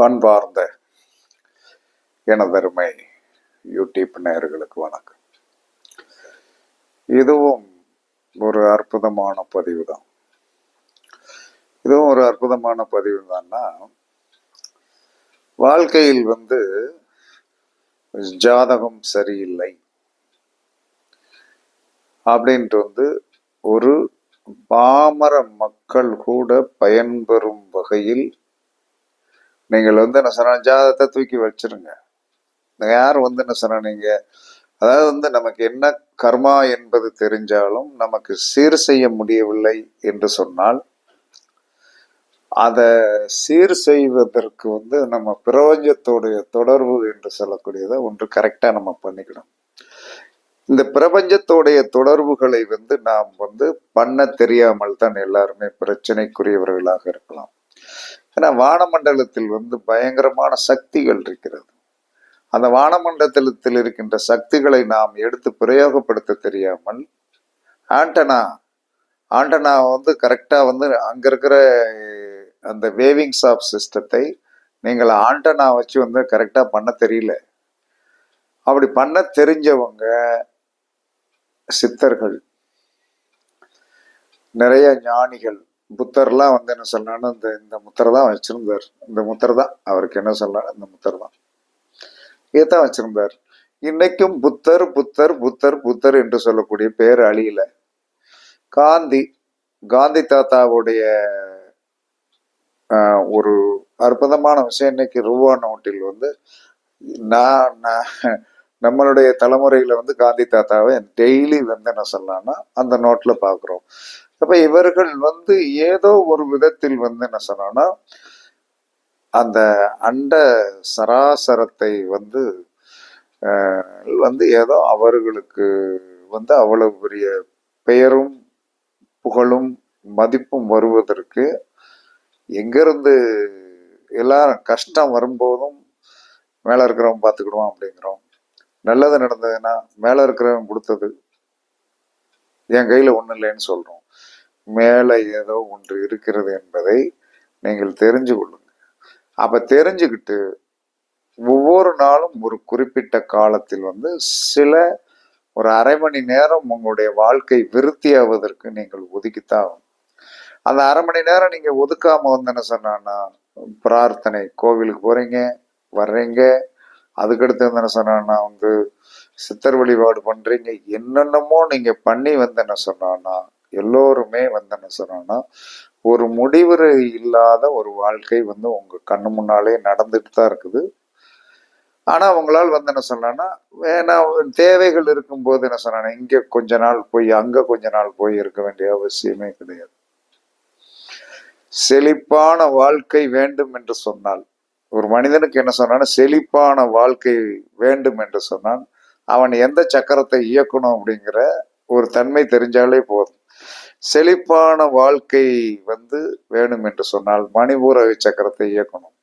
அன்பார்ந்த எனதருமை யூடியூப் நேயர்களுக்கு வணக்கம். இதுவும் ஒரு அற்புதமான பதிவு தான். தான்னா, வாழ்க்கையில் ஜாதகம் சரியில்லை அப்படின்ட்டு ஒரு பாமர மக்கள் கூட பயன்பெறும் வகையில் நீங்கள் என்ன சொன்ன ஜாதகத்தை தூக்கி வச்சிருங்க. யார் என்ன சொன்ன நீங்க, அதாவது நமக்கு என்ன கர்மா என்பது தெரிஞ்சாலும் நமக்கு சீர் செய்ய முடியவில்லை என்று சொன்னால், அதை சீர் செய்வதற்கு நம்ம பிரபஞ்சத்தோடைய தொடர்பு என்று சொல்லக்கூடியதை ஒன்று கரெக்டா நம்ம பண்ணிக்கணும். இந்த பிரபஞ்சத்தோடைய தொடர்புகளை நாம் பண்ண தெரியாமல் தான் எல்லாருமே பிரச்சனைக்குரியவர்களாக இருக்கலாம். ஏன்னா வானமண்டலத்தில் பயங்கரமான சக்திகள் இருக்கிறது. அந்த வானமண்டலத்தில் இருக்கின்ற சக்திகளை நாம் எடுத்து பிரயோகப்படுத்த தெரியாமல் ஆண்டனா கரெக்டா அங்க இருக்கிற அந்த வேவிங்ஸ் ஆஃப் சிஸ்டத்தை நீங்கள் ஆண்டனா வச்சு கரெக்டா பண்ண தெரியல. அப்படி பண்ண தெரிஞ்சவங்க சித்தர்கள், நிறைய ஞானிகள், புத்தர்லாம் என்ன சொன்னான்னு இந்த முத்திரை தான் வச்சிருந்தார். இந்த முத்திரை தான் அவருக்கு என்ன சொன்னாலும் இந்த முத்திரை தான் இதைத்தான் வச்சிருந்தார். இன்னைக்கும் புத்தர் புத்தர் புத்தர் புத்தர் என்று சொல்லக்கூடிய பேர் அழியல. காந்தி தாத்தாவுடைய ஒரு அற்புதமான விஷயம், இன்னைக்கு ரூபா நோட்டில் நம்மளுடைய தலைமுறையில காந்தி தாத்தாவை டெய்லி என்ன சொல்லலாம்னா அந்த நோட்ல பாக்குறோம். அப்ப இவர்கள் ஏதோ ஒரு விதத்தில் என்ன சொன்னா அந்த அண்ட சராசரத்தை ஏதோ அவர்களுக்கு அவ்வளவு பெரிய பெயரும் புகழும் மதிப்பும் வருவதற்கு எங்கிருந்து எல்லாரும் கஷ்டம் வரும்போதும் மேல இருக்கிறவன் பார்த்துக்கிடுவான் அப்படிங்கிறோம். நல்லது நடந்ததுன்னா மேல இருக்கிறவன் கொடுத்தது, என் கையில ஒண்ணு இல்லைன்னு சொல்றோம். மேல ஏதோ ஒன்று இருக்கிறது என்பதை நீங்கள் தெரிஞ்சு கொள்ளுங்க. அப்ப தெரிஞ்சுக்கிட்டு ஒவ்வொரு நாளும் ஒரு குறிப்பிட்ட காலத்தில் சில ஒரு அரை மணி நேரம் உங்களுடைய வாழ்க்கை விருத்தியாவதற்கு நீங்கள் ஒதுக்கித்தான். அந்த அரை மணி நேரம் நீங்க ஒதுக்காம என்ன சொன்னா பிரார்த்தனை, கோவிலுக்கு போறீங்க வர்றீங்க, அதுக்கடுத்து என்ன சொன்னா சித்தர் வழிபாடு பண்றீங்க, என்னென்னமோ நீங்க பண்ணி என்ன சொன்னா எல்லோருமே என்ன சொன்னா ஒரு முடிவுரை இல்லாத ஒரு வாழ்க்கை உங்க கண்ணு முன்னாலே நடந்துட்டு தான் இருக்குது. ஆனா உங்களால் என்ன சொன்னா தேவைகள் இருக்கும்போது என்ன சொன்னா இங்க கொஞ்ச நாள் போய் அங்க கொஞ்ச நாள் போய் இருக்க வேண்டிய அவசியமே கிடையாது. செழிப்பான வாழ்க்கை வேண்டும் என்று சொன்னால், ஒரு மனிதனுக்கு என்ன சொன்னா செழிப்பான வாழ்க்கை வேண்டும் என்று சொன்னால் அவன் எந்த சக்கரத்தை இயக்கணும் அப்படிங்கிற ஒரு தன்மை தெரிஞ்சாலே போதும். செழிப்பான வாழ்க்கை வேணும் என்று சொன்னால் மணிபூரக சக்கரத்தை இயக்கணும்.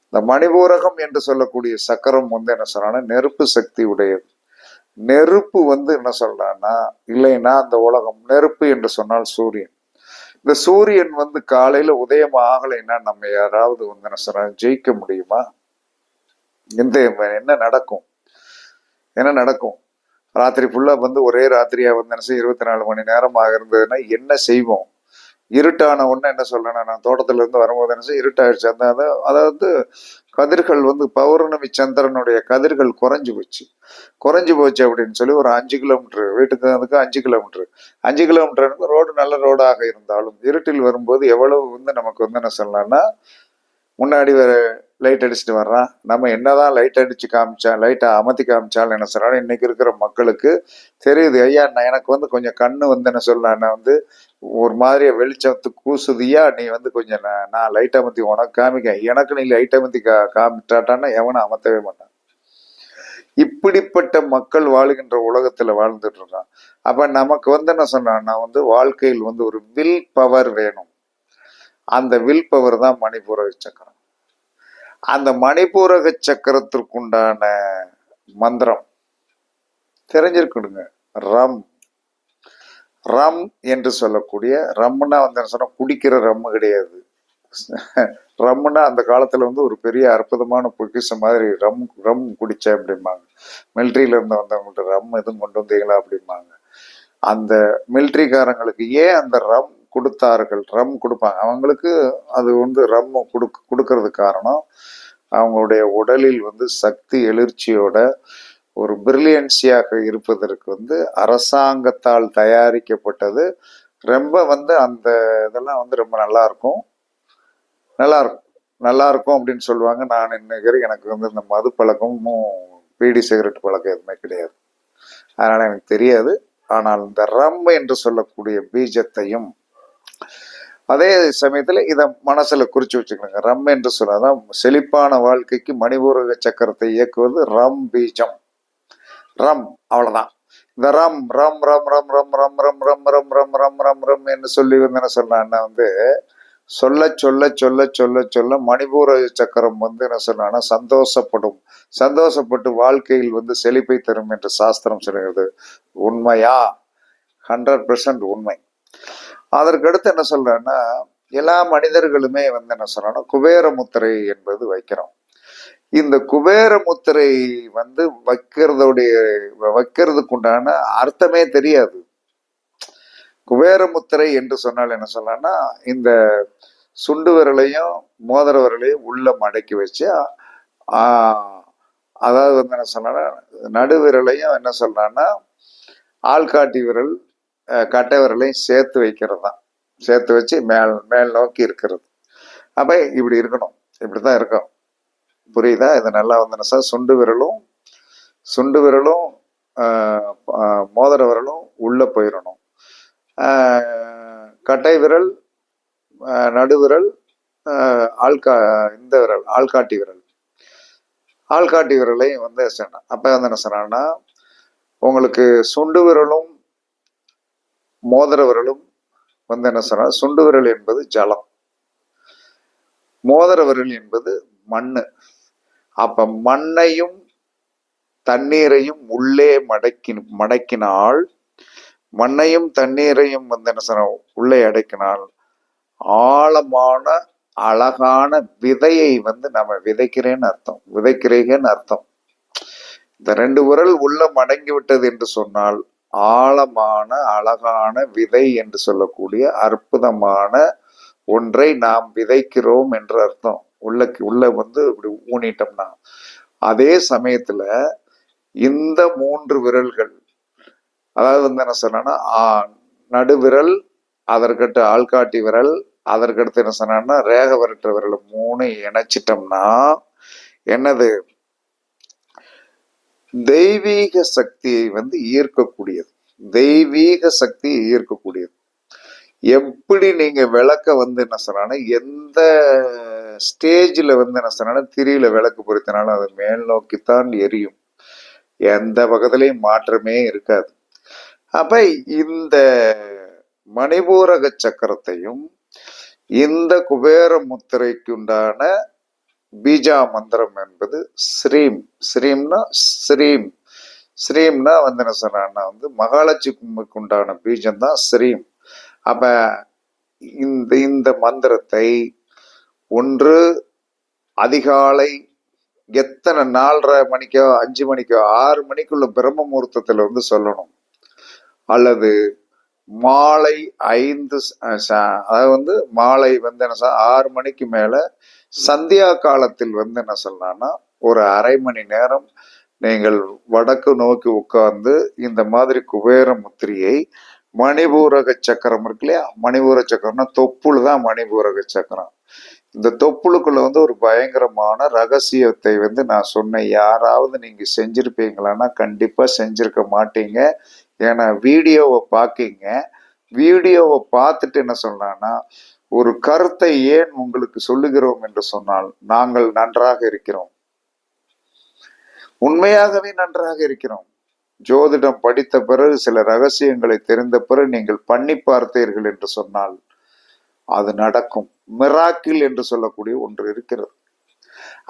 இந்த மணிபூரகம் என்று சொல்லக்கூடிய சக்கரம் என்ன சொன்னா நெருப்பு சக்தி உடையது. நெருப்பு என்ன சொல்றான்னா இல்லைன்னா அந்த உலகம், நெருப்பு என்று சொன்னால் சூரியன். இந்த சூரியன் காலையில உதயம் ஆகலைன்னா நம்ம யாராவது என்ன சொன்னா ஜெயிக்க முடியுமா? என்ன நடக்கும்? ராத்திரி ஃபுல்லா ஒரே ராத்திரியா என்ன 24 மணி நேரமாக இருந்ததுன்னா என்ன செய்வோம்? இருட்டான உடனே என்ன சொல்றேன்னா, நான் தோட்டத்துல இருந்து வரும்போது என்ன இருட்டாயிடுச்சு. அதாவது கதிர்கள் பௌர்ணமி சந்திரனுடைய கதிர்கள் குறைஞ்சு போச்சு அப்படின்னு சொல்லி ஒரு 5 கிலோமீட்டர் வீட்டுக்கு 5 கிலோமீட்டர் ரோடு நல்ல ரோடாக இருந்தாலும் இருட்டில் வரும்போது எவ்வளவு நமக்கு என்ன சொல்லலாம்னா, முன்னாடி வேற லைட் அடிச்சுட்டு வர்றான். நம்ம என்னதான் லைட் அடிச்சு லைட்டை அமர்த்தி காமிச்சாலும் என்ன சொல்றாங்க, இன்னைக்கு இருக்கிற மக்களுக்கு தெரியுது, ஐயா எனக்கு கொஞ்சம் கண்ணு என்ன சொல்லலாம்னா ஒரு மாதிரியா வெளிச்சத்துக்கு கூசுதியா, நீ கொஞ்சம் நான் லைட் அமர்த்தி உனக்கு காமிக்க, எனக்கு நீ லைட் அமர்த்தி காமிட்டாட்டான்னா எவனும் அமர்த்தவே மாட்டான். இப்படிப்பட்ட மக்கள் வாழுகின்ற உலகத்துல வாழ்ந்துட்டு இருக்கான். அப்ப நமக்கு என்ன சொன்னா வாழ்க்கையில் ஒரு வில் பவர் வேணும். அந்த வில் பவர் தான் மணிபூரக சக்கரம். அந்த மணிபூரக சக்கரத்திற்குண்டான மந்திரம் தெரிஞ்சிருக்கணுங்க. ரம் என்று சொல்லக்கூடிய, ரம்னா சொன்னா குடிக்கிற ரம்மு கிடையாது, ரம்முன்னா அந்த காலத்துல வந்து ஒரு பெரிய அற்புதமான பொக்கிஷம் மாதிரி. ரம் ரம் குடிச்சேன் அப்படிம்பாங்க. மிலிட்ரியில இருந்து வந்தவங்கள்ட்ட ரம் எதுவும் கொண்டு வந்தீங்களா அப்படிம்பாங்க. அந்த மிலிட்ரிக்காரங்களுக்கு ஏன் அந்த ரம் கொடுத்தார்கள், ரம் கொடுப்பாங்க அவங்களுக்கு. அது வந்து ரம் கொடுக்கறது காரணம் அவங்களுடைய உடலில் வந்து சக்தி எழுச்சியோட ஒரு பிரில்லியன்சியாக இருப்பதற்கு வந்து அரசாங்கத்தால் தயாரிக்கப்பட்டது. ரொம்ப வந்து அந்த இதெல்லாம் வந்து ரொம்ப நல்லா இருக்கும் நல்லா இருக்கும் அப்படின்னு சொல்லுவாங்க. நான் இன்னைக்கு எனக்கு வந்து இந்த மது பழக்கமும் பீடி சிகரெட் பழக்கம் எதுவுமே கிடையாது, அதனால எனக்கு தெரியாது. ஆனால் இந்த ரம் என்று சொல்லக்கூடிய பீஜத்தையும் அதே சமயத்துல இத மனசுல குறிச்சு வச்சுக்கணுங்க. ரம் என்று சொன்னாதான் செழிப்பான வாழ்க்கைக்கு மணிபூரக சக்கரத்தை இயக்குவது ரம் பீஜம். ரம், அவ்வளவுதான். இந்த ரம் ரம் ரம் ரம் ரம் ரம் ரம் ரம் ரம் ரம் ரம் ரம் ரம் என்று சொல்லி வந்து என்ன சொன்னான்னா வந்து சொல்ல சொல்ல சொல்ல சொல்ல சொல்ல மணிபூர சக்கரம் வந்து என்ன சொன்னா சந்தோஷப்படும். சந்தோஷப்பட்டு வாழ்க்கையில் வந்து செழிப்பை தரும் என்று சாஸ்திரம் சொல்கிறது. உண்மையா? 100% உண்மை. அதற்கடுத்து என்ன சொல்றேன்னா, எல்லா மனிதர்களுமே வந்து என்ன சொல்றாங்கன்னா குபேர முத்திரை என்பது வைக்கிறோம். இந்த குபேர முத்திரை வந்து வைக்கிறதுக்கு உண்டான அர்த்தமே தெரியாது. குபேர முத்திரை என்று சொன்னால் என்ன சொல்லலாம்னா, இந்த சுண்டு விரலையும் மோதிர விரலையும் உள்ள மடக்கி வச்சு, அதாவது வந்து என்ன சொன்னா நடு விரலையும் என்ன சொல்றான்னா ஆள்காட்டி விரல் கட்டை விரலையும் சேர்த்து வைக்கிறது தான். சேர்த்து வச்சு மேல் நோக்கி இருக்கிறது. அப்ப இப்படி இருக்கணும், இப்படிதான் இருக்கும். புரியுதா? இது நல்லா வந்து சார் சுண்டு விரலும் மோதிர விரலும் உள்ள போயிடணும். கட்டை விரல் நடுவிரல் இந்த விரல் ஆள்காட்டி விரலையும் வந்து அப்ப வந்து என்ன சொன்னா உங்களுக்கு சுண்டு விரலும் மோதிர விரலும் வந்து என்ன சொன்னா, சுண்டு விரல் என்பது ஜலம், மோதிர விரல் என்பது மண்ணு. அப்ப மண்ணையும் தண்ணீரையும் உள்ளே மடக்கினால், மண்ணையும் தண்ணீரையும் வந்து என்ன சொன்ன உள்ளே அடக்கினால் ஆழமான அழகான விதையை வந்து நம்ம விதைக்கிறீங்கன்னு அர்த்தம். இந்த 2 விரல் உள்ள மடங்கி விட்டது என்று சொன்னால் ஆழமான அழகான விதை என்று சொல்லக்கூடிய அற்புதமான ஒன்றை நாம் விதைக்கிறோம் என்று அர்த்தம். உள்ள வந்து இப்படி ஊனிட்டோம்னா, அதே சமயத்துல இந்த 3 விரல்கள், அதாவது வந்து என்ன சொன்னா நடுவிரல், அதற்கடுத்து ஆள்காட்டி விரல், அதற்கடுத்து என்ன சொன்னா ரேக விரட்டுற விரல் 3 இணைச்சிட்டோம்னா என்னது, தெய்வீக சக்தியை வந்து ஈர்க்கக்கூடியது. எப்படி நீங்க விளக்க வந்து என்ன சொன்னா எந்த ஸ்டேஜ்ல வந்து என்ன சொன்னா திரியில விளக்கு பொருத்தினாலும் அது மேல் நோக்கித்தான் எரியும், எந்த பக்கத்திலையும் மாற்றமே இருக்காது. அப்ப இந்த மணிபூரக சக்கரத்தையும் இந்த குபேர முத்திரைக்கு உண்டான பீஜா மந்திரம் என்பது ஸ்ரீம்னா வந்து என்ன சொன்னா வந்து மகாலட்சுமிக்கு உண்டான பீஜம் தான் ஸ்ரீம். அப்ப இந்த மந்திரத்தை ஒன்று அதிகாலை எத்தனை 4:30 மணிக்கோ 5 மணிக்கோ 6 மணிக்குள்ள பிரம்ம முகூர்த்தத்துல வந்து சொல்லணும், அல்லது மாலை 5 அதாவது வந்து மாலை வந்து என்ன 6 மணிக்கு மேல சந்தியா காலத்தில் வந்து என்ன சொல்லலாம்னா ஒரு அரை மணி நேரம் நீங்கள் வடக்கு நோக்கி உட்கார்ந்து இந்த மாதிரி குபேர முத்திரையை, மணிபூரக சக்கரம் இருக்கு இல்லையா, மணிபூர சக்கரம்னா தொப்புள் தான் மணிபூரக சக்கரம். இந்த தொப்புளுக்குள்ள வந்து ஒரு பயங்கரமான ரகசியத்தை வந்து நான் சொன்னேன். யாராவது நீங்க செஞ்சிருப்பீங்களான்னா கண்டிப்பா செஞ்சிருக்க மாட்டீங்க. ஏன்னா வீடியோவை பார்த்துட்டு என்ன சொன்னான்னா ஒரு கருத்தை ஏன் உங்களுக்கு சொல்லுகிறோம் என்று சொன்னால் நாங்கள் நன்றாக இருக்கிறோம், உண்மையாகவே நன்றாக இருக்கிறோம். ஜோதிடம் படித்த பிறகு சில ரகசியங்களை தெரிந்த பிறகு நீங்கள் பண்ணி பார்த்தீர்கள் என்று சொன்னால் அது நடக்கும். மிராக்கிள் என்று சொல்லக்கூடிய ஒன்று இருக்கிறது.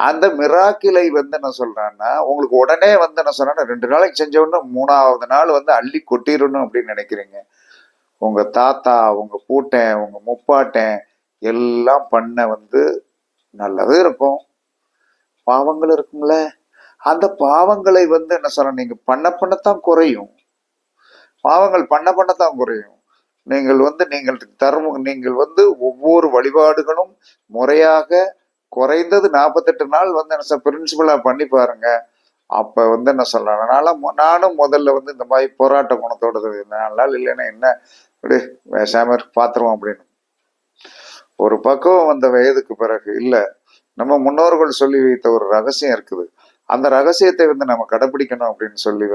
அந்த மிராக்கிளை வந்து என்ன சொல்றான்னா உங்களுக்கு உடனே வந்து என்ன சொன்னா 2 நாளைக்கு செஞ்ச உடனே 3ஆவது நாள் வந்து அள்ளி கொட்டிடணும் அப்படின்னு நினைக்கிறீங்க. உங்க தாத்தா, உங்க பூட்டன், உங்க முப்பாட்டன் எல்லாம் பண்ண நல்லதும் இருக்கும், பாவங்கள் இருக்கும்ல. அந்த பாவங்களை என்ன சொல்ற, நீங்க பண்ணத்தான் குறையும். பாவங்கள் பண்ணத்தான் குறையும். நீங்கள் நீங்கள் நீங்கள் ஒவ்வொரு வழிபாடுகளும் முறையாக குறைந்தது 48 நாள் என்ன பிரின்சிபலா பண்ணி பாருங்க. அப்ப என்ன சொல்லலாம், நானும் முதல்ல இந்த மாதிரி போராட்ட குணத்தோட 4 நாள் இல்லைன்னா என்ன அப்படி பேசாம பாத்துருவோம் அப்படின்னு. ஒரு பக்குவம் வந்த வயதுக்கு பிறகு இல்ல, நம்ம முன்னோர்கள் சொல்லி வைத்த ஒரு ரகசியம் இருக்குது, அந்த ரகசியத்தை நம்ம கடைபிடிக்கணும் அப்படின்னு சொல்லி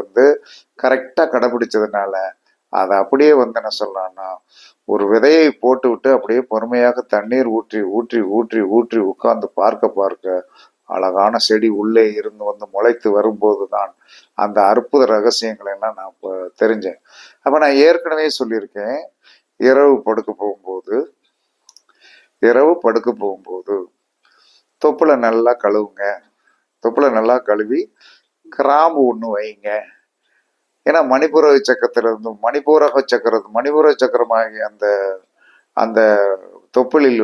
கரெக்டா கடைபிடிச்சதுனால அதை அப்படியே என்ன சொல்லலாம்னா, ஒரு விதையை போட்டு விட்டு அப்படியே பொறுமையாக தண்ணீர் ஊற்றி ஊற்றி ஊற்றி ஊற்றி உட்கார்ந்து பார்க்க அழகான செடி உள்ளே இருந்து முளைத்து வரும்போது தான் அந்த அற்புத ரகசியங்களை எல்லாம் நான் இப்போ தெரிஞ்சேன். அப்ப நான் ஏற்கனவே சொல்லியிருக்கேன், இரவு படுக்க போகும்போது தொப்புல நல்லா கழுவுங்க. தொப்புல நல்லா கழுவி கிராம்பு ஒண்ணு வைங்க. ஏன்னா மணிப்பூரக சக்கரத்திலிருந்து மணிப்பூரக சக்கரமாகிய அந்த தொப்புளில்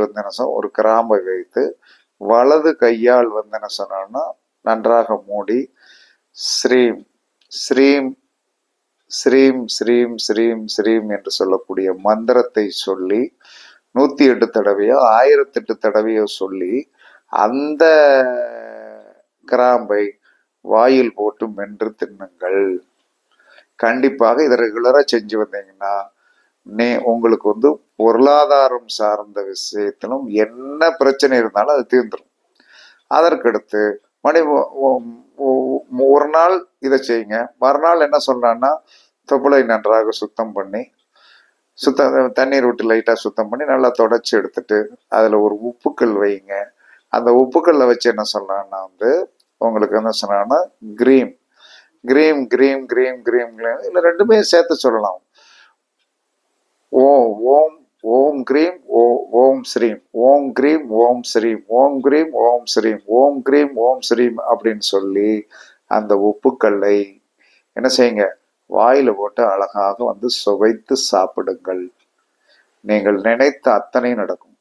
ஒரு கிராம்பை வைத்து வலது கையால் என்ன சொன்னா நன்றாக மூடி ஸ்ரீம் ஸ்ரீம் ஸ்ரீம் ஸ்ரீம் ஸ்ரீம் ஸ்ரீம் என்று சொல்லக்கூடிய மந்திரத்தை சொல்லி 108 தடவையோ 1008 தடவையோ சொல்லி அந்த கிராம்பை வாயில் போட்டு மென்று தின்னுங்கள். கண்டிப்பாக இதை ரெகுலரா செஞ்சு வந்தீங்கன்னா உங்களுக்கு பொருளாதாரம் சார்ந்த விஷயத்திலும் என்ன பிரச்சனை இருந்தாலும் அது தீர்ந்துடும். அதற்கடுத்து ஒரு நாள் இதை செய்யுங்க. மறுநாள் என்ன சொல்றான்னா, தொப்புளை நன்றாக சுத்தம் பண்ணி தண்ணீர் விட்டு லைட்டா சுத்தம் பண்ணி நல்லா தொடச்சி எடுத்துட்டு அதுல ஒரு உப்புக்கல் வைங்க. அந்த உப்புக்கல்ல வச்சு என்ன சொல்றான்னா உங்களுக்கு என்ன சொன்னா cream cream cream cream cream இல்ல ரெண்டுமே சேர்த்து சொல்லலாம். ஓம் ஓம் கிரீம் ஓம் ஸ்ரீம் ஓம் கிரீம் ஓம் ஸ்ரீம் ஓம் கிரீம் ஓம் ஸ்ரீம் ஓம் கிரீம் ஓம் ஸ்ரீம் அப்படின்னு சொல்லி அந்த உப்புக்கல்லை என்ன செய்யுங்க, வாயில போட்டு அழகாக சுவைத்து சாப்பிடுங்கள். நீங்கள் நினைத்த அத்தனை நடக்கும்.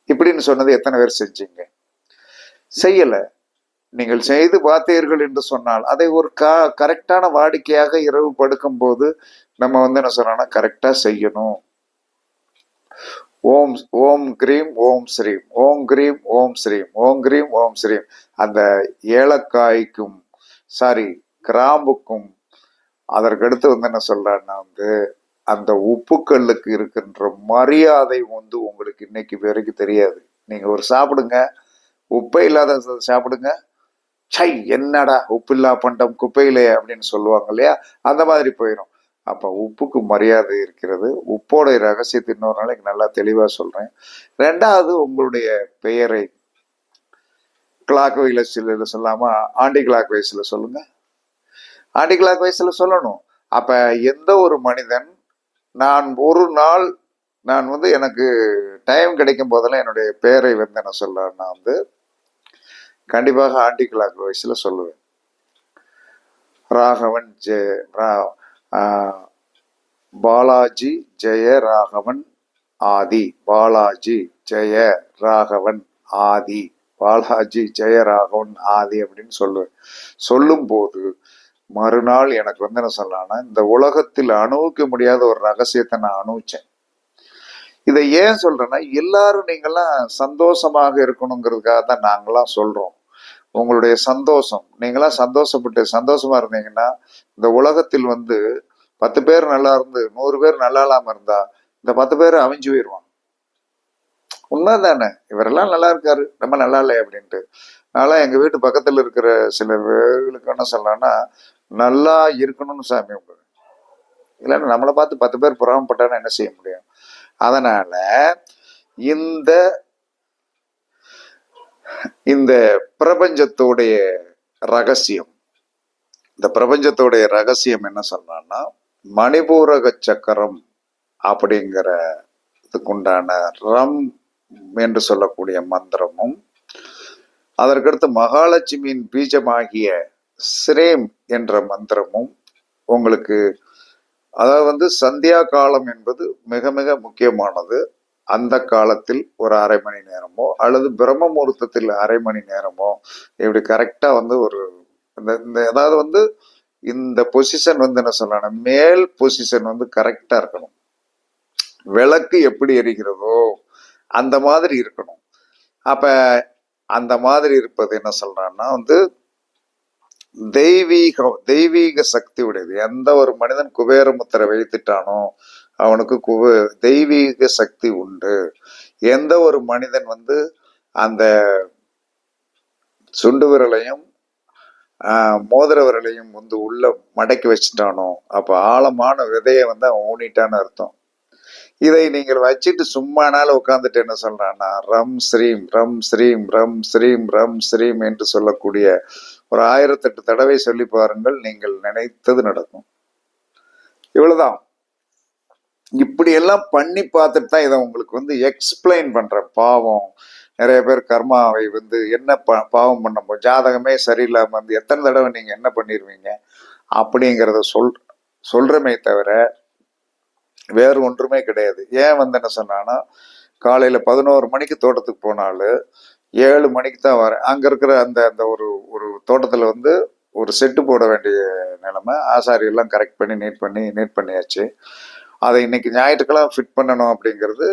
இப்படின்னு சொன்னது எத்தனை பேர் செஞ்சீங்க? செய்யல. நீங்கள் செய்து பார்த்தீர்கள் என்று சொன்னால் அதை ஒரு கரெக்டான வாடிக்கையாக இரவு படுக்கும் போது நம்ம என்ன சொன்னா கரெக்டா செய்யணும். ஓம் ஓம் கிரீம் ஓம் ஸ்ரீம் ஓம் கிரீம் ஓம் ஸ்ரீம் ஓம் கிரீம் ஓம் ஸ்ரீம் அந்த ஏலக்காய்க்கும் கிராம்புக்கும் அதற்கடுத்து என்ன சொல்றான்னா அந்த உப்புக்கல்லுக்கு இருக்கின்ற மரியாதை உங்களுக்கு இன்னைக்கு வரைக்கும் தெரியாது. நீங்க ஒரு சாப்பிடுங்க, உப்பே இல்லாத சாப்பிடுங்க, சை என்னடா உப்பில்லா பண்டம் குப்பையிலே அப்படின்னு சொல்லுவாங்க இல்லையா, அந்த மாதிரி போயிடும். அப்ப உப்புக்கு மரியாதை இருக்கிறது. உப்போடைய ரகசியத்தை இன்னொரு நாளைக்கு நல்லா தெளிவா சொல்றேன். ரெண்டாவது, உங்களுடைய பெயரை கிளாக் வைஸ்ல சொல்லாம ஆண்டி கிளாக் வைஸ்ல சொல்லுங்க. ஆண்டி கிளாக் வைஸ்ல சொல்லணும். அப்ப எந்த ஒரு மனிதன் நான் ஒரு நாள் எனக்கு டைம் கிடைக்கும் போதெல்லாம் என்னுடைய பெயரை என்ன சொல்றேன்னா கண்டிப்பாக ஆண்டி கிளாக் வைஸ்ல சொல்லுவேன். ராகவன் பாலாஜி ஜெய ராகவன் ஆதி, பாலாஜி ஜெய ராகவன் ஆதி, பாலாஜி ஜெய ராகவன் ஆதி அப்படின்னு சொல்லுவேன். சொல்லும் போது மறுநாள் எனக்கு என்ன சொல்லலாம்னா, இந்த உலகத்தில் அணுவிக்க முடியாத ஒரு ரகசியத்தை நான் அணுவிச்சேன். இதை ஏன் சொல்றேன்னா, எல்லாரும் நீங்கெல்லாம் சந்தோஷமாக இருக்கணுங்கிறதுக்காக தான் நாங்கெல்லாம் சொல்றோம். உங்களுடைய சந்தோஷம், நீங்களாம் சந்தோஷமா இருந்தீங்கன்னா இந்த உலகத்தில் 10 பேர் நல்லா இருந்து 100 பேர் நல்லா இல்லாம இருந்தா இந்த 10 பேர் அவிஞ்சு போயிடுவான். உண்மைதானே? இவரெல்லாம் நல்லா இருக்காரு, நம்ம நல்லா இல்லை அப்படின்ட்டு. அதனால எங்க வீட்டு பக்கத்துல இருக்கிற சில பேர்களுக்கு என்ன சொல்லலாம்னா, நல்லா இருக்கணும்னு சாமி கும்பிடுவேன். இல்லைன்னா நம்மளை பார்த்து 10 பேர் புறாமப்பட்டானா என்ன செய்ய முடியும்? அதனால இந்த பிரபஞ்சத்தோடைய ரகசியம், என்ன சொல்றான்னா, மணிபூரக சக்கரம் அப்படிங்கிறதுக்குண்டான ரம் என்று சொல்லக்கூடிய மந்திரமும், அதற்கடுத்து மகாலட்சுமியின் பீஜமாகிய ஸ்ரேம் என்ற மந்திரமும் உங்களுக்கு, அதாவது சந்தியா காலம் என்பது மிக மிக முக்கியமானது. அந்த காலத்தில் ஒரு அரை மணி நேரமோ அல்லது பிரம்ம முகூர்த்தத்தில் அரை மணி நேரமோ இப்படி கரெக்டா வந்து ஒரு அதாவது வந்து இந்த பொசிஷன் வந்து என்ன சொல்லணும், மேல் பொசிஷன் வந்து கரெக்டா இருக்கணும். விளக்கு எப்படி எரிகிறதோ அந்த மாதிரி இருக்கணும். அப்ப அந்த மாதிரி இருப்பது என்ன சொல்றான்னா வந்து தெய்வீக சக்தி உடையது. எந்த ஒரு மனிதன் குபேர முத்திரை வைத்துட்டானோ அவனுக்கு தெய்வீக சக்தி உண்டு. எந்த ஒரு மனிதன் வந்து அந்த சுண்டு விரலையும் மோதிர விரலையும் வந்து உள்ள மடக்கி வச்சுட்டானோ அப்ப ஆழமான விதையை வந்து அவன் ஊனிட்டான்னு அர்த்தம். இதை நீங்கள் வச்சுட்டு சும்மானால உட்காந்துட்டு என்ன சொல்றான்னா ரம் ஸ்ரீம் ரம் ஸ்ரீம் ரம் ஸ்ரீம் ரம் ஸ்ரீம் என்று சொல்லக்கூடிய ஒரு 1008 தடவை சொல்லி பாருங்கள், நீங்கள் நினைத்தது நடக்கும். இவ்வளவுதான். இப்படி எல்லாம் பண்ணி பார்த்துட்டு தான் இதை உங்களுக்கு வந்து எக்ஸ்பிளைன் பண்றேன். பாவம் நிறைய பேர் கர்மாவை வந்து என்ன பாவம் பண்ண ஜாதகமே சரியில்லாம வந்து எத்தனை தடவை நீங்க என்ன பண்ணிருவீங்க அப்படிங்கிறத சொல்றமே தவிர வேறு ஒன்றுமே கிடையாது. ஏன் வந்து என்ன சொன்னான்னா காலையில 11 மணிக்கு தோட்டத்துக்கு போனாலும் 7 மணிக்கு தான் வரேன். அங்க இருக்கிற அந்த அந்த ஒரு ஒரு தோட்டத்துல வந்து ஒரு செட்டு போட வேண்டிய நிலைமை. ஆசாரி எல்லாம் கரெக்ட் பண்ணி நீட் பண்ணியாச்சு. அதை இன்னைக்கு ஞாயிற்றுக்கிழமை ஃபிட் பண்ணணும் அப்படிங்கிறது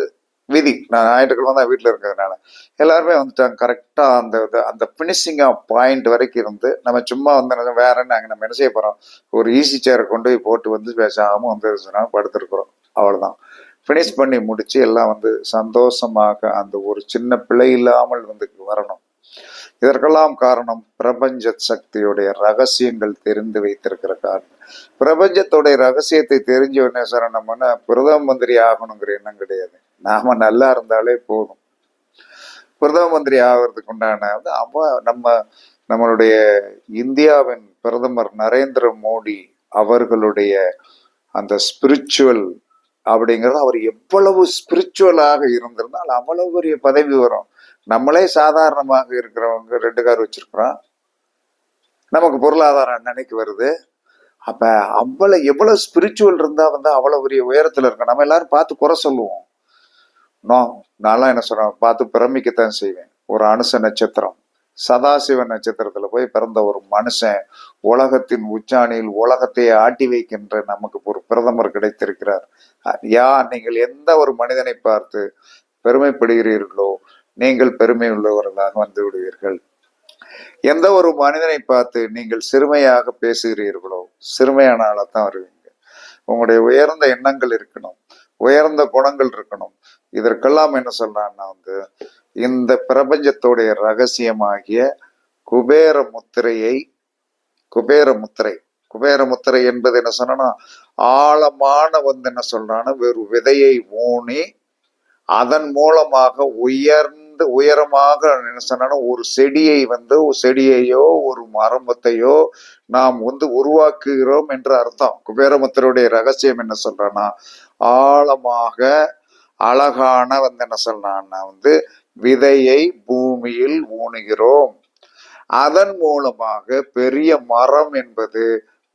விதி. நான் ஞாயிற்றுக்கிழமை தான் வீட்டில் இருக்கிறதுனால எல்லாருமே வந்துட்டாங்க கரெக்டா. அந்த அந்த பினிஷிங் பாயிண்ட் வரைக்கும் இருந்து நம்ம சும்மா வந்து வேற என்ன நம்ம என்ன செய்ய போறோம், ஒரு ஈஸி சேரை கொண்டு போய் போட்டு வந்து பேசாம வந்து படுத்திருக்கிறோம். அவ்வளவுதான். ஃபினிஷ் பண்ணி முடிச்சு எல்லாம் வந்து சந்தோஷமாக அந்த ஒரு சின்ன பிழை இல்லாமல் வந்து வரணும். இதற்கெல்லாம் காரணம் பிரபஞ்ச சக்தியுடைய ரகசியங்கள் தெரிந்து வைத்திருக்கிற காரணம். பிரபஞ்சத்துடைய ரகசியத்தை தெரிஞ்ச உடனே சார் நம்ம பிரதம மந்திரி ஆகணுங்கிற எண்ணம் கிடையாது. நாம நல்லா இருந்தாலே போதும். பிரதம மந்திரி ஆகிறதுக்கு உண்டான நம்மளுடைய இந்தியாவின் பிரதமர் நரேந்திர மோடி அவர்களுடைய அந்த ஸ்பிரிச்சுவல் அப்படிங்கிறது, அவர் எவ்வளவு ஸ்பிரிச்சுவலாக இருந்திருந்தால் அவ்வளவு பெரிய பதவி வரும். நம்மளே சாதாரணமாக இருக்கிறவங்க 2 கார் வச்சிருக்கிறோம், நமக்கு பொருளாதாரம் அன்னைக்கு வருது. அப்ப எவ்வளவு ஸ்பிரிச்சுவல் இருந்தா வந்து அவ்வளவு பெரிய உயரத்துல இருக்கும். நம்ம எல்லாரும் பார்த்து குறை சொல்லுவோம். நான்லாம் என்ன சொல்றேன், பார்த்து பிரமிக்கத்தான் செய்வேன். ஒரு அனுச நட்சத்திரம் சதாசிவ நட்சத்திரத்துல போய் பிறந்த ஒரு மனுஷன் உலகத்தின் உச்சாணியில் உலகத்தையே ஆட்டி வைக்கின்ற நமக்கு ஒரு பிரதமர் கிடைத்திருக்கிறார். நீங்கள் எந்த ஒரு மனிதனை பார்த்து பெருமைப்படுகிறீர்களோ நீங்கள் பெருமை உள்ளவர்களாக வந்து விடுவீர்கள். எந்த ஒரு மனிதனை பார்த்து நீங்கள் சிறுமையாக பேசுகிறீர்களோ சிறுமையான ஆளத்தான் வருவீங்க. உங்களுடைய உயர்ந்த எண்ணங்கள் இருக்கணும், உயர்ந்த குணங்கள் இருக்கணும். இதற்கெல்லாம் என்ன சொல்றான்னா வந்து இந்த பிரபஞ்சத்தோடைய ரகசியமாகிய குபேர முத்திரை என்பது என்ன சொன்னா ஆழமான வந்து என்ன சொல்றான்னா வெறும் விதையை ஊனி அதன் மூலமாக உயரமாக என்ன சொன்னா ஒரு செடியையோ ஒரு மரமத்தையோ நாம் வந்து உருவாக்குகிறோம் என்று அர்த்தம். குபேரமுத்திரையுடைய ரகசியம் என்ன சொல்றேன்னா ஆழமாக அழகான வந்து என்ன சொல்றான்னா வந்து விதையை பூமியில் ஊனுகிறோம். அதன் மூலமாக பெரிய மரம் என்பது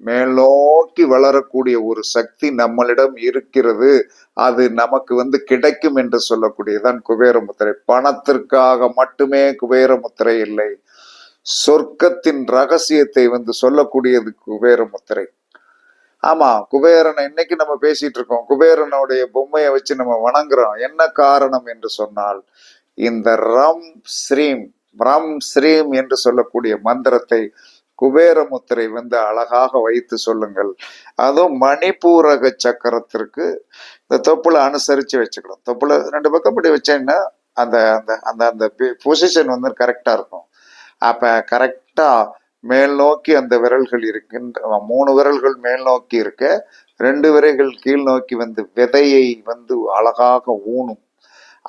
மேல்நோக்கி வளரக்கூடிய ஒரு சக்தி நம்மளிடம் இருக்கிறது. அது நமக்கு வந்து கிடைக்கும் என்று சொல்லக்கூடியதான் குபேரமுத்திரை. பணத்திற்காக மட்டுமே குபேரமுத்திரை இல்லை, சொர்க்கத்தின் ரகசியத்தை வந்து சொல்லக்கூடியது குபேரமுத்திரை. ஆமா, குபேரனை இன்னைக்கு நம்ம பேசிட்டு இருக்கோம், குபேரனுடைய பொம்மையை வச்சு நம்ம வணங்குறோம். என்ன காரணம் என்று சொன்னால் இந்த ரம் ஸ்ரீம் என்று சொல்லக்கூடிய மந்திரத்தை குபேரமுத்திரை வந்து அழகாக வைத்து சொல்லுங்கள். அதுவும் மணிப்பூரக சக்கரத்திற்கு இந்த தொப்புல அனுசரிச்சு வச்சுக்கணும். தொப்புல 2 பக்கம் இப்படி வச்சேன்னா அந்த அந்த அந்த அந்த பொசிஷன் வந்து கரெக்டா இருக்கும். அப்ப கரெக்டா மேல் நோக்கி அந்த விரல்கள் இருக்கின்ற 3 விரல்கள் மேல் நோக்கி இருக்க, 2 விரல்கள் கீழ் நோக்கி வந்து விதையை வந்து அழகாக ஊனும்.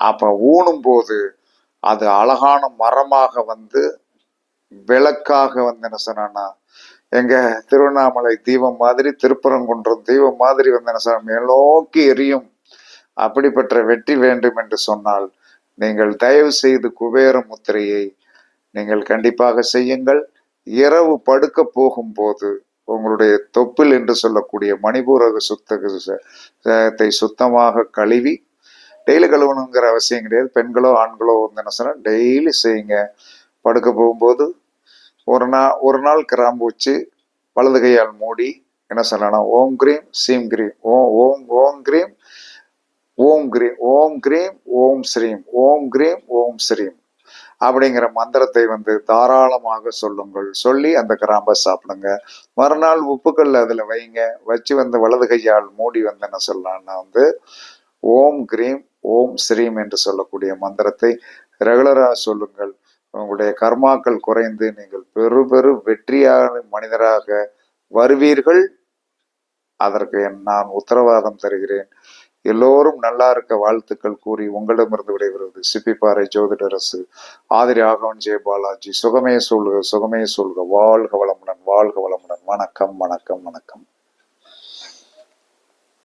அப்ப ஊனும் போது அது அழகான மரமாக வந்து விளக்காக வந்து என்ன சொன்னா எங்க திருவண்ணாமலை தீபம் மாதிரி, திருப்பரங்குன்றம் தீபம் மாதிரி வந்து என்ன சொன்ன மேலோக்கி எரியும். அப்படிப்பட்ட வெற்றி வேண்டும் என்று சொன்னால் நீங்கள் தயவு செய்து குபேர முத்திரையை நீங்கள் கண்டிப்பாக செய்யுங்கள். இரவு படுக்க போகும்போது உங்களுடைய தொப்பில் என்று சொல்லக்கூடிய மணிபூரக சுத்தத்தை சுத்தமாக கழுவி டெய்லி கழுவணுங்கிற அவசியம் கிடையாது. பெண்களோ ஆண்களோ வந்து என்ன சொன்னா டெய்லி செய்யுங்க. படுக்க போகும்போது ஒரு நாள் கிராம்பு வச்சு வலது கையால் மூடி என்ன சொல்லலாம், ஓம் கிரீம் சீம் கிரீம் ஓம் ஓம் கிரீம் ஓம் கிரீம் ஓம் கிரீம் ஓம் ஸ்ரீம் ஓம் கிரீம் ஓம் ஸ்ரீம் அப்படிங்கிற மந்திரத்தை வந்து தாராளமாக சொல்லுங்கள். சொல்லி அந்த கிராம்பை சாப்பிடுங்க. மறுநாள் உப்புக்கல் அதில் வைங்க. வச்சு வந்து வலது கையால் மூடி வந்து என்ன சொல்லலாம்னா வந்து ஓம் கிரீம் ஓம் ஸ்ரீம் என்று சொல்லக்கூடிய மந்திரத்தை ரெகுலராக சொல்லுங்கள். உங்களுடைய கர்மாக்கள் குறைந்து நீங்கள் பெரு வெற்றியான மனிதராக வருவீர்கள். அதற்கு நான் உத்தரவாதம் தருகிறேன். எல்லோரும் நல்லா இருக்க வாழ்த்துக்கள் கூறி உங்களிடமிருந்து விடைபெறுவது சிப்பிப்பாறை ஜோதிடரசு ஆதிரி ராகவன் ஜெயபாலாஜி. சுகமே சொல்க சுகமே சொல்க. வாழ்க வளமுடன் வாழ்க வளமுடன். வணக்கம் வணக்கம் வணக்கம்.